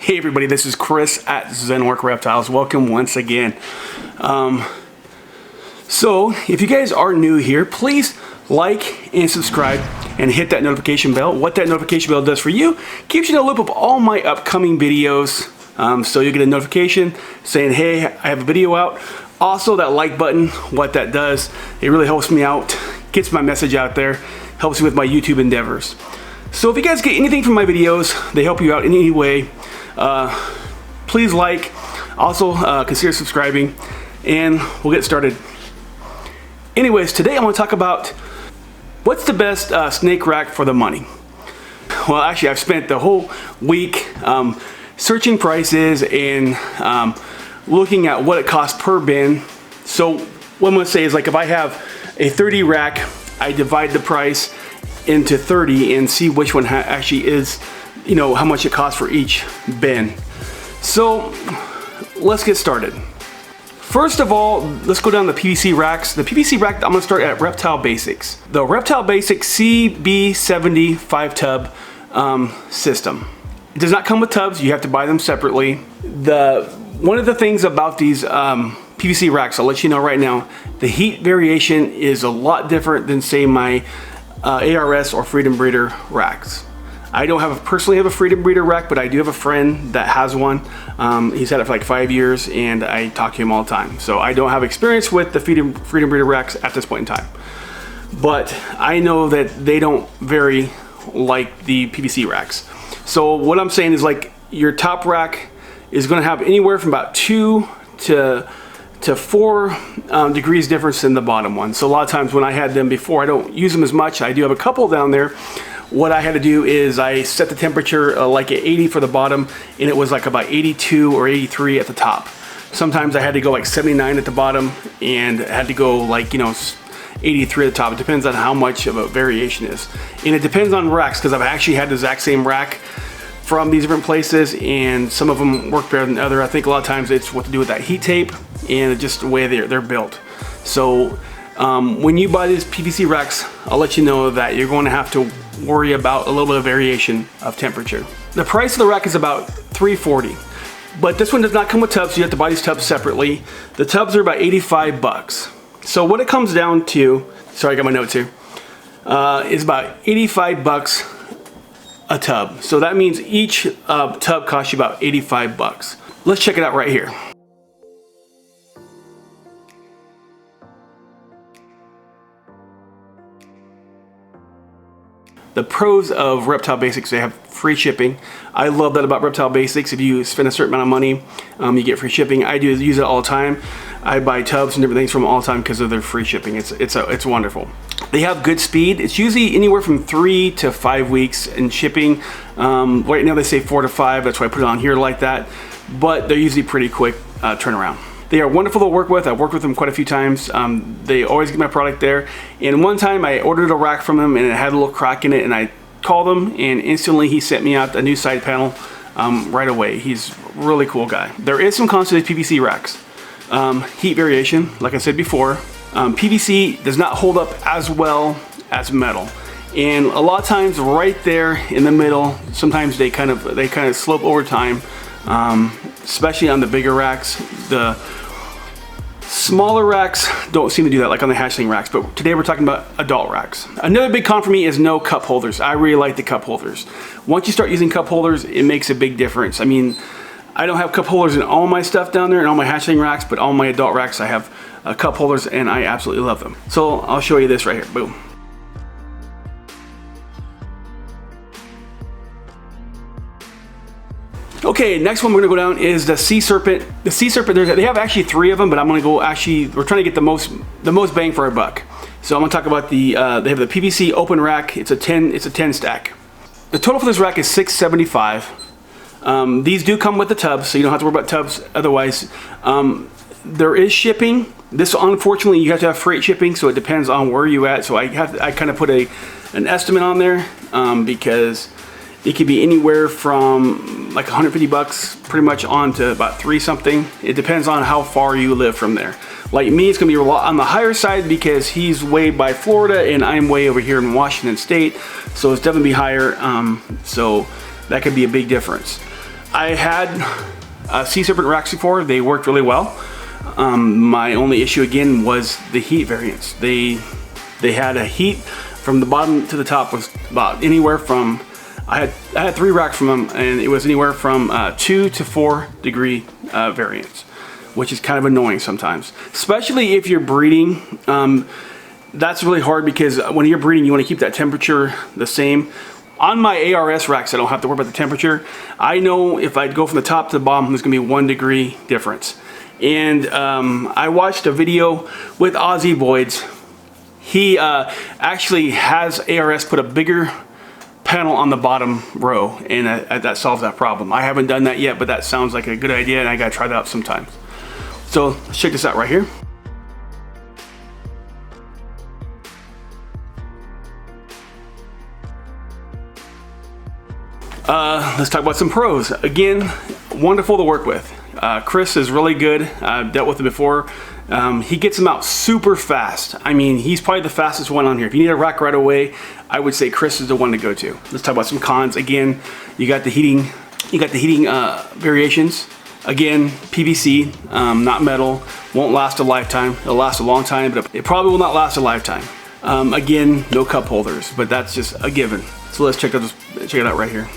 Hey everybody, this is Chris at Zenwork Reptiles. Welcome once again. So if you guys are new here, please like and subscribe and hit that notification bell. What that notification bell does for you, keeps you in the loop of all my upcoming videos. So you'll get a notification saying, hey, I have a video out. Also that like button, what that does, it really helps me out, gets my message out there, helps me with my YouTube endeavors. So if you guys get anything from my videos, they help you out in any way, please like, also consider subscribing, and we'll get started. Anyways, today I want to talk about what's the best snake rack for the money. Well, actually I've spent the whole week searching prices and looking at what it costs per bin. So what I'm going to say is, like, if I have a 30 rack, I divide the price into 30 and see which one actually is, you know, how much it costs for each bin. So let's get started. First of all, let's go down the PVC racks. The PVC rack, I'm gonna start at Reptile Basics. The Reptile Basics CB70 5 tub system. It does not come with tubs, you have to buy them separately. One of the things about these PVC racks, I'll let you know right now, the heat variation is a lot different than, say, my ARS or Freedom Breeder racks. I don't personally have a Freedom Breeder rack, but I do have a friend that has one. He's had it for like 5 years, and I talk to him all the time. So I don't have experience with the Freedom Breeder racks at this point in time. But I know that they don't vary like the PVC racks. So what I'm saying is, like, your top rack is going to have anywhere from about 2 to 4 degrees difference in the bottom one. So a lot of times when I had them before, I don't use them as much. I do have a couple down there. What I had to do is I set the temperature like at 80 for the bottom, and it was like about 82 or 83 at the top. Sometimes I had to go like 79 at the bottom, and I had to go like, you know, 83 at the top. It depends on how much of a variation is. And it depends on racks, because I've actually had the exact same rack from these different places, and some of them work better than others. I think a lot of times it's what to do with that heat tape and just the way they're built. So when you buy these PVC racks, I'll let you know that you're going to have to worry about a little bit of variation of temperature. The price of the rack is about $340, but this one does not come with tubs, so you have to buy these tubs separately. The tubs are about 85 bucks. So what it comes down to, sorry, I got my notes here, is about 85 bucks a tub. So that means each tub costs you about 85 bucks. Let's check it out right here. The pros of Reptile Basics, they have free shipping. I love that about Reptile Basics. If you spend a certain amount of money, you get free shipping. I do use it all the time. I buy tubs and different things from them all the time because of their free shipping. It's wonderful. They have good speed. It's usually anywhere from 3 to 5 weeks in shipping. Right now they say 4 to 5. That's why I put it on here like that. But they're usually pretty quick turnaround. They are wonderful to work with. I've worked with them quite a few times. They always get my product there. And one time I ordered a rack from him, and it had a little crack in it, and I called him, and instantly he sent me out a new side panel right away. He's a really cool guy. There is some cons to these PVC racks. Heat variation, like I said before. PVC does not hold up as well as metal. And a lot of times right there in the middle, sometimes they kind of slope over time. Especially on the bigger racks. The smaller racks don't seem to do that, like on the hatchling racks, but today we're talking about adult racks. Another big con for me is no cup holders. I really like the cup holders. Once you start using cup holders, it makes a big difference. I mean, I don't have cup holders in all my stuff down there and all my hatchling racks, but all my adult racks I have cup holders, and I absolutely love them. So I'll show you this right here. Boom. Okay, next one we're gonna go down is the Sea Serpent. The Sea Serpent, they have actually 3 of them, but I'm gonna go, we're trying to get the most bang for our buck. So I'm gonna talk about they have the PVC open rack. It's a 10 stack. The total for this rack is $675. These do come with the tubs, so you don't have to worry about tubs otherwise. There is shipping. This, unfortunately, you have to have freight shipping, so it depends on where you at. So I kind of put an estimate on there because it could be anywhere from like 150 bucks pretty much on to about 3 something. It depends on how far you live from there. Like me, it's gonna be a lot on the higher side because he's way by Florida and I'm way over here in Washington State. So it's definitely higher. So that could be a big difference. I had sea serpent racks before. They worked really well. My only issue again was the heat variance. They had a heat from the bottom to the top was about anywhere from, I had 3 racks from them, and it was anywhere from 2 to 4 degree variance, which is kind of annoying sometimes, especially if you're breeding. That's really hard because when you're breeding, you want to keep that temperature the same. On my ARS racks, I don't have to worry about the temperature. I know if I go from the top to the bottom, there's gonna be 1 degree difference. And I watched a video with Aussie Voids. He actually has ARS put a bigger panel on the bottom row, and that solves that problem. I haven't done that yet, but that sounds like a good idea, and I gotta try that out sometimes. So let's check this out right here. Let's talk about some pros. Again, wonderful to work with. Chris is really good. I've dealt with him before. He gets them out super fast. I mean, he's probably the fastest one on here. If you need a rack right away, I would say Chris is the one to go to. Let's talk about some cons. Again, you got the heating variations. Again, PVC, not metal. Won't last a lifetime. It'll last a long time, but it probably will not last a lifetime. Again, no cup holders, but that's just a given. So let's check it out right here.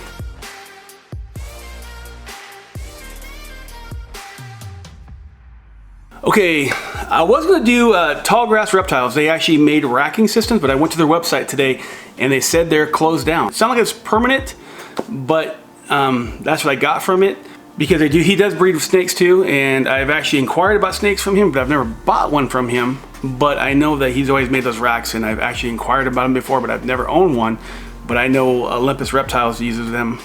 Okay, I was going to do tall grass reptiles. They actually made racking systems, but I went to their website today and they said they're closed down. It's not like it's permanent, but that's what I got from it, because he does breed with snakes too, and I've actually inquired about snakes from him, but I've never bought one from him. But I know that he's always made those racks, and I've actually inquired about them before, but I've never owned one. But I know Olympus Reptiles uses them,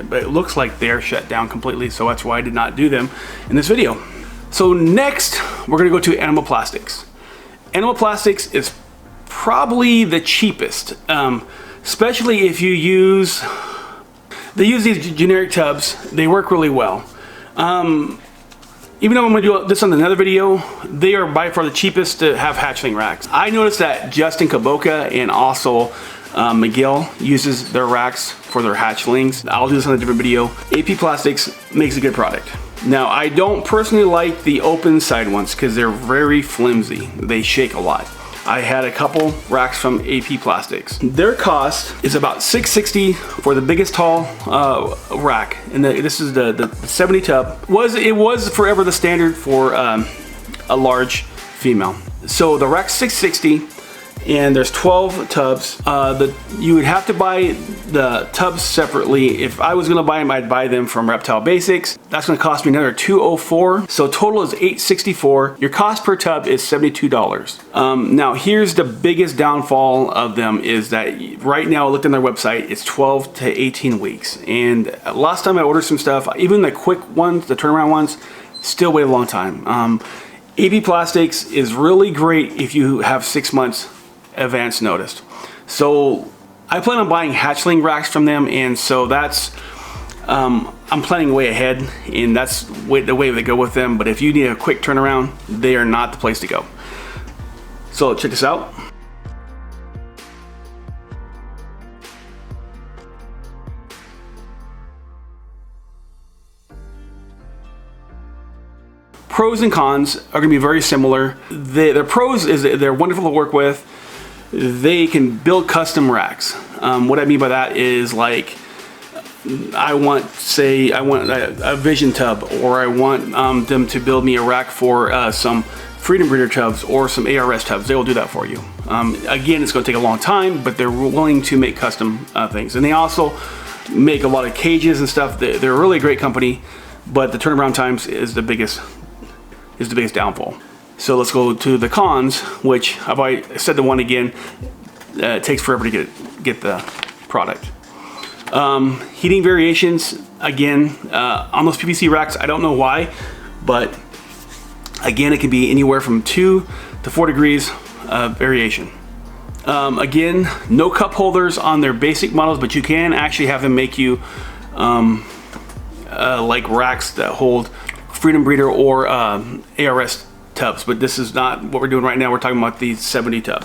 but it looks like they're shut down completely, so that's why I did not do them in this video. So next, we're gonna go to animal plastics. Animal plastics is probably the cheapest, especially if you use, they use these generic tubs. They work really well. Even though I'm gonna do this on another video, they are by far the cheapest to have hatchling racks. I noticed that Justin Kaboka and also Miguel uses their racks for their hatchlings. I'll do this on a different video. AP Plastics makes a good product. Now, I don't personally like the open side ones because they're very flimsy. They shake a lot. I had a couple racks from AP Plastics. Their cost is about $660 for the biggest tall rack, and this is the 70 tub. It was forever the standard for a large female. So the rack's $660. And there's 12 tubs. You would have to buy the tubs separately. If I was gonna buy them, I'd buy them from Reptile Basics. That's gonna cost me another $204. So total is $864. Your cost per tub is $72. Now here's the biggest downfall of them is that right now I looked on their website, it's 12 to 18 weeks. And last time I ordered some stuff, even the quick ones, the turnaround ones, still wait a long time. AP Plastics is really great if you have 6 months advance notice. So I plan on buying hatchling racks from them, and so that's I'm planning way ahead, and that's the way they go with them. But if you need a quick turnaround, they are not the place to go. So check this out. Pros and cons are going to be very similar. Their pros is they're wonderful to work with. They can build custom racks. What I mean by that is, like, I want a Vision tub, or I want them to build me a rack for some Freedom Breeder tubs or some ARS tubs. They will do that for you. Again, it's going to take a long time, but they're willing to make custom things. And they also make a lot of cages and stuff. They're a really great company, but the turnaround times is the biggest downfall. So let's go to the cons, which I've already said the one again. It takes forever to get the product. Heating variations, again, on those PVC racks, I don't know why, but again, it can be anywhere from 2 to 4 degrees variation. Again, no cup holders on their basic models, but you can actually have them make you like racks that hold Freedom Breeder or ARS tubs, but this is not what we're doing right now. We're talking about the 70 tub.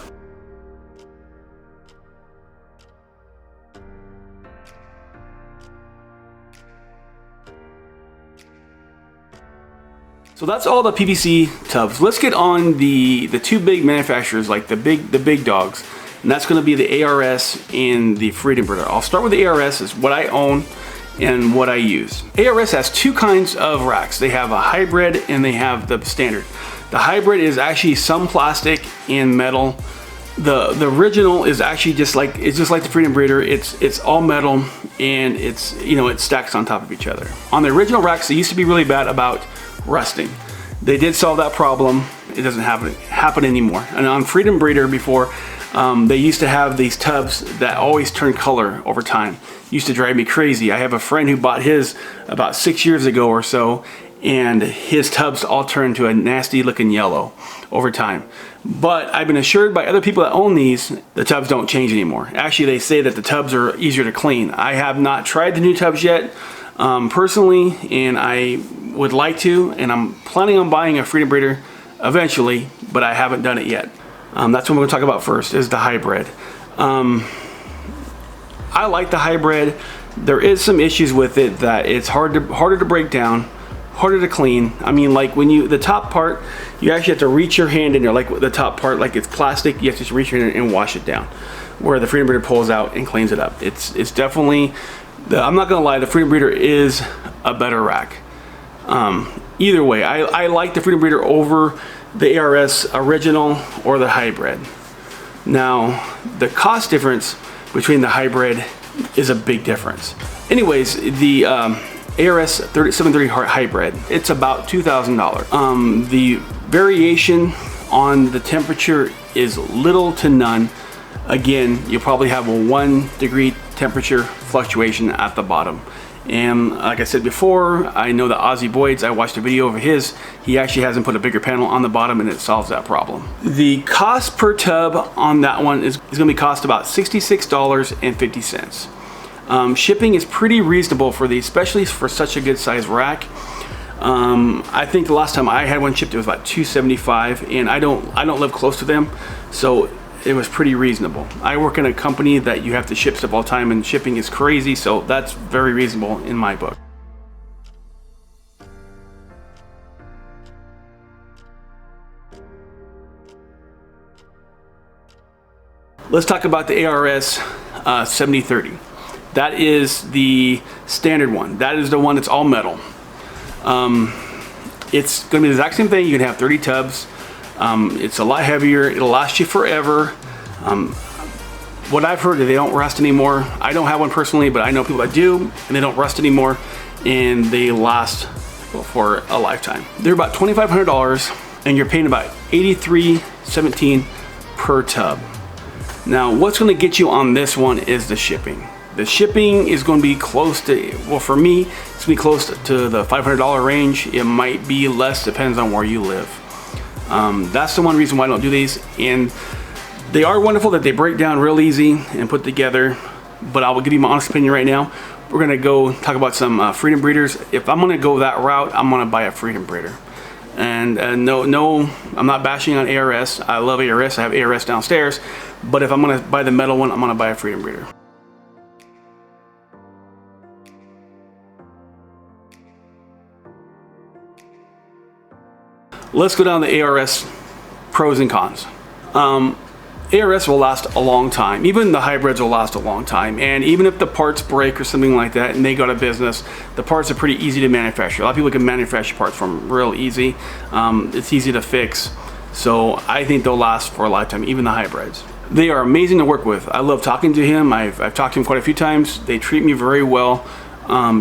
So that's all the PVC tubs. Let's get on the two big manufacturers, like the big dogs, and that's going to be the ARS and the Freedom Breeder. I'll start with the ARS, is what I own and what I use. ARS has two kinds of racks. They have a hybrid and they have the standard. The hybrid is actually some plastic and metal. The original is actually just like the Freedom Breeder. It's all metal, and it's, you know, it stacks on top of each other. On the original racks, it used to be really bad about rusting. They did solve that problem. It doesn't happen anymore. And on Freedom Breeder before, they used to have these tubs that always turn color over time. Used to drive me crazy. I have a friend who bought his about 6 years ago or so, and his tubs all turned to a nasty looking yellow over time. But I've been assured by other people that own these, the tubs don't change anymore. Actually, they say that the tubs are easier to clean. I have not tried the new tubs yet personally, and I would like to, and I'm planning on buying a Freedom Breeder eventually, but I haven't done it yet. That's what we're going to talk about first, is the hybrid. I like the hybrid. There is some issues with it, that it's harder to break down, harder to clean. I mean, like when the top part, you actually have to reach your hand in there, like the top part, like it's plastic, you have to just reach your hand and wash it down, where the Freedom Breeder pulls out and cleans it up. It's definitely, I'm not gonna lie, the Freedom Breeder is a better rack. Either way, I like the Freedom Breeder over the ARS original or the hybrid. Now, the cost difference between the hybrid is a big difference. Anyways, the ARS 730 hybrid, it's about $2,000. The variation on the temperature is little to none. Again, you'll probably have a 1 degree temperature fluctuation at the bottom. And like I said before, I know the Aussie Boyd's, I watched a video of his, he actually hasn't put a bigger panel on the bottom, and it solves that problem. The cost per tub on that one is going to be cost about $66.50. Shipping is pretty reasonable for these, especially for such a good size rack. I think the last time I had one shipped, it was about $275, and I don't live close to them, so it was pretty reasonable. I work in a company that you have to ship stuff all the time, and shipping is crazy, so that's very reasonable in my book. Let's talk about the ARS 7030. That is the standard one. That is the one that's all metal. It's going to be the exact same thing. You can have 30 tubs. It's a lot heavier. It'll last you forever. What I've heard is they don't rust anymore. I don't have one personally, but I know people that do, and they don't rust anymore, and they last for a lifetime. They're about $2,500, and you're paying about $83.17 per tub. Now, what's going to get you on this one is the shipping. The shipping is going to be close to, well, for me, it's going to be close to the $500 range. It might be less, depends on where you live. That's the one reason why I don't do these, and they are wonderful that they break down real easy and put together, but I will give you my honest opinion right now. We're going to go talk about some Freedom Breeders. If I'm going to go that route, I'm going to buy a Freedom Breeder. And no, I'm not bashing on ARS. I love ARS. I have ARS downstairs, but if I'm going to buy the metal one, I'm going to buy a Freedom Breeder. Let's go down the ARS pros and cons. ARS will last a long time. Even the hybrids will last a long time. And even if the parts break or something like that and they go out of business, the parts are pretty easy to manufacture. A lot of people can manufacture parts from real easy. It's easy to fix. So I think they'll last for a lifetime, even the hybrids. They are amazing to work with. I love talking to him. I've talked to him quite a few times. They treat me very well,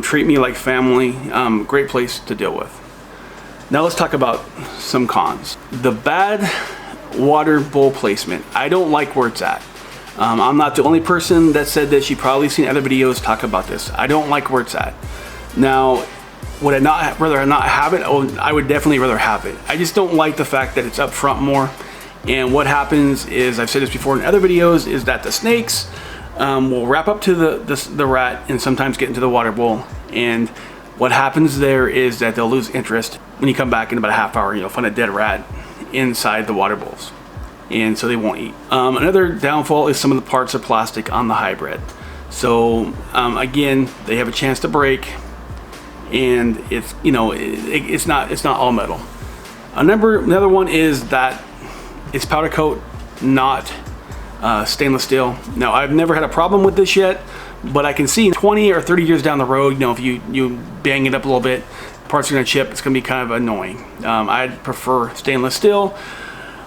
treat me like family. Great place to deal with. Now let's talk about some cons. The bad water bowl placement. I don't like where it's at. I'm not the only person that said this. You've probably seen other videos talk about this. I don't like where it's at. Now, would I rather not have it? Oh, I would definitely rather have it. I just don't like the fact that it's up front more. And what happens is, I've said this before in other videos, is that the snakes will wrap up to the rat and sometimes get into the water bowl. And what happens there is that they'll lose interest. When you come back in about a half hour, you'll find a dead rat inside the water bowls, and so they won't eat. Another downfall is some of the parts are plastic on the hybrid. So again, they have a chance to break, and it's, you know, it's not all metal. Another one is that it's powder coat, not stainless steel. Now, I've never had a problem with this yet, but I can see 20 or 30 years down the road, you know, if you bang it up a little bit, parts are gonna chip. It's gonna be kind of annoying. I'd prefer stainless steel,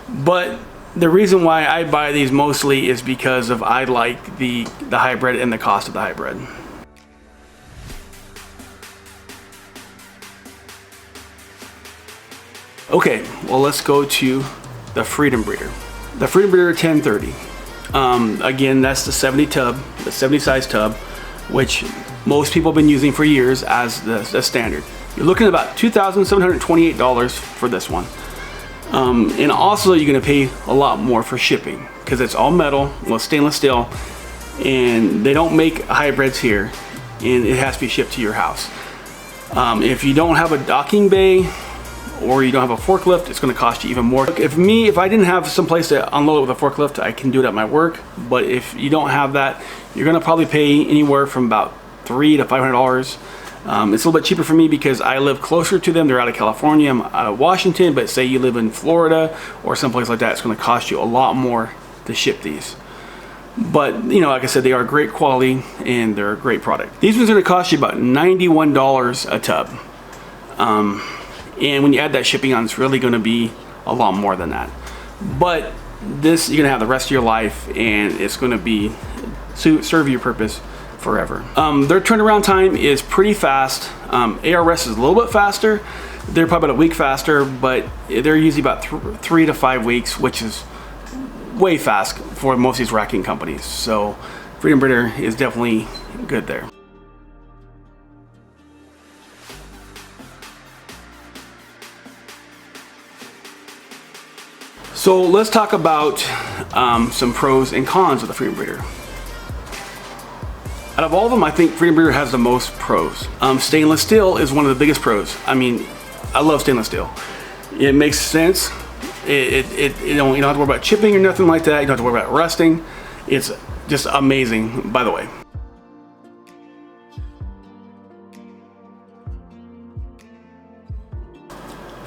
but the reason why I buy these mostly is because of I like the hybrid and the cost of the hybrid. Okay, well, let's go to the Freedom Breeder. The Freedom Breeder 1030. Again, that's the 70 tub, the 70 size tub, which most people have been using for years as the standard. You're looking at about $2,728 for this one. And also you're gonna pay a lot more for shipping because it's all metal, well, stainless steel, and they don't make hybrids here, and it has to be shipped to your house. If you don't have a docking bay, or you don't have a forklift, it's gonna cost you even more. If I didn't have some place to unload it with a forklift, I can do it at my work. But if you don't have that, you're gonna probably pay anywhere from about $300 to $500. It's a little bit cheaper for me because I live closer to them. They're out of California, I'm out of Washington, but say you live in Florida or someplace like that, it's gonna cost you a lot more to ship these. But, you know, like I said, they are great quality and they're a great product. These ones are gonna cost you about $91 a tub. And when you add that shipping on, it's really gonna be a lot more than that. But this, you're gonna have the rest of your life, and it's gonna be serve your purpose forever. Their turnaround time is pretty fast. ARS is a little bit faster. They're probably about a week faster, but they're usually about 3 to 5 weeks, which is way fast for most of these racking companies. So Freedom Breeder is definitely good there. So let's talk about some pros and cons of the Freedom Breeder. Out of all of them, I think Freedom Breeder has the most pros. Stainless steel is one of the biggest pros. I mean, I love stainless steel. It makes sense. You don't have to worry about chipping or nothing like that. You don't have to worry about rusting. It's just amazing, by the way.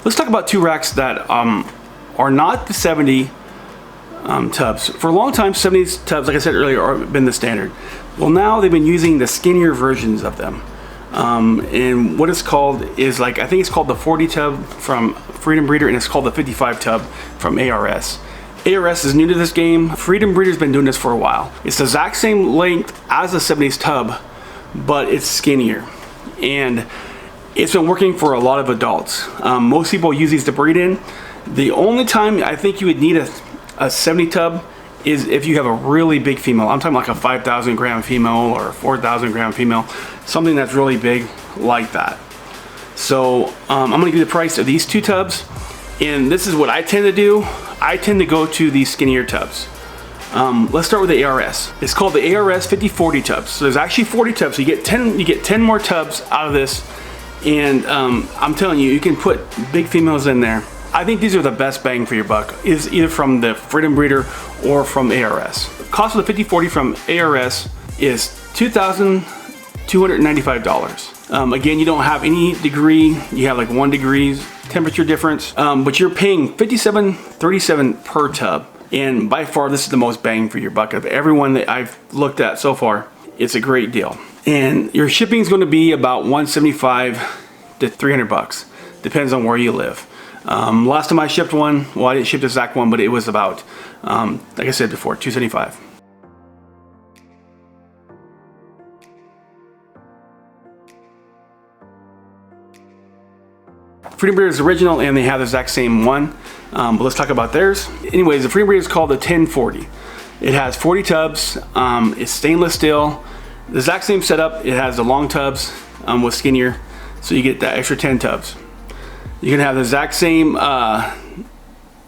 Let's talk about two racks that are not the 70 tubs. For a long time, 70 tubs, like I said earlier, have been the standard. Well, now they've been using the skinnier versions of them. And what it's called is, like, I think it's called the 40 tub from Freedom Breeder, and it's called the 55 tub from ARS. ARS is new to this game. Freedom Breeder's been doing this for a while. It's the exact same length as the 70s tub, but it's skinnier. And it's been working for a lot of adults. Most people use these to breed in. The only time I think you would need a 70 tub is if you have a really big female. I'm talking like a 5,000 gram female or a 4,000 gram female, something that's really big like that. So I'm gonna give you the price of these two tubs, and this is what I tend to do. I tend to go to these skinnier tubs. Let's start with the ARS. It's called the ARS 5040 tubs. So there's actually 40 tubs. So you get 10 more tubs out of this, and I'm telling you, you can put big females in there. I think these are the best bang for your buck, is either from the Freedom Breeder or from ARS. The cost of the 5040 from ARS is $2,295. Again, you don't have any degree, you have like 1 degree temperature difference, but you're paying $57.37 per tub. And by far, this is the most bang for your buck of everyone that I've looked at so far. It's a great deal. And your shipping is going to be about $175 to $300, depends on where you live. Last time I shipped one, well, I didn't ship the exact one, but it was about, like I said before, $275. Freedom Breeder is original, and they have the exact same one, but let's talk about theirs. Anyways, the Freedom Breeder is called the 1040. It has 40 tubs, it's stainless steel, the exact same setup. It has the long tubs with skinnier, so you get that extra 10 tubs. You can have the exact same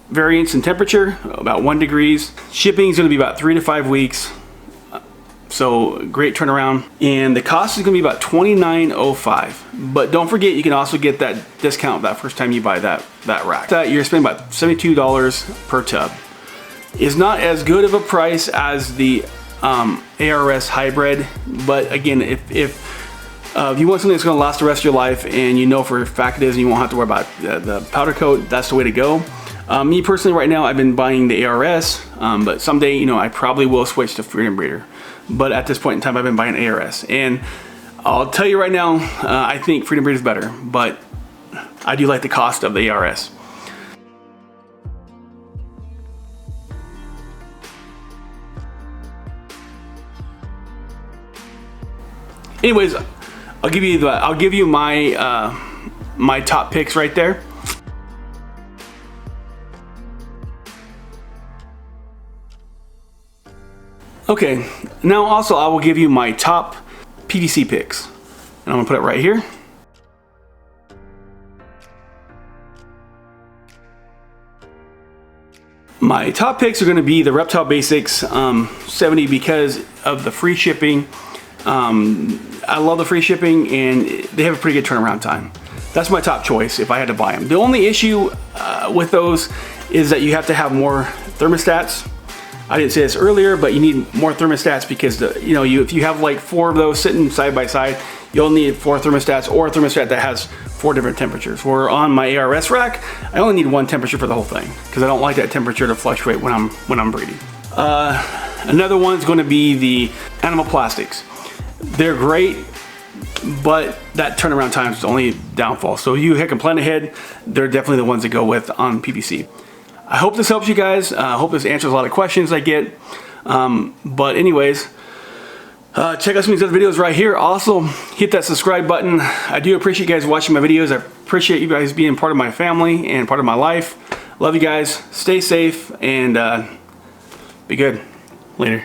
variance in temperature, about 1 degrees. Shipping is going to be about 3 to 5 weeks, so great turnaround. And the cost is going to be about $29.05. But don't forget, you can also get that discount that first time you buy that rack. That you're spending about $72 per tub. It's not as good of a price as the ARS hybrid, but again, if If you want something that's going to last the rest of your life, and you know for a fact it is, and you won't have to worry about the powder coat, that's the way to go. Me personally, right now, I've been buying the ARS, but someday, you know, I probably will switch to Freedom Breeder. But at this point in time, I've been buying ARS, and I'll tell you right now, I think Freedom Breeder is better, but I do like the cost of the ARS. Anyways, I'll give you my my top picks right there. Okay, now also I will give you my top PVC picks, and I'm gonna put it right here. My top picks are gonna be the Reptile Basics 70 because of the free shipping. I love the free shipping, and they have a pretty good turnaround time. That's my top choice if I had to buy them. The only issue with those is that you have to have more thermostats. I didn't say this earlier, but you need more thermostats because if you have like 4 of those sitting side by side, you'll need 4 thermostats, or a thermostat that has 4 different temperatures. Where on my ARS rack, I only need 1 temperature for the whole thing because I don't like that temperature to fluctuate when I'm breeding. Another one's going to be the animal plastics. They're great, but that turnaround time is the only downfall. So you can plan ahead. They're definitely the ones to go with on PVC. I hope this helps you guys. I hope this answers a lot of questions I get. But anyways, check out some of these other videos right here. Also, hit that subscribe button. I do appreciate you guys watching my videos. I appreciate you guys being part of my family and part of my life. Love you guys. Stay safe and be good. Later.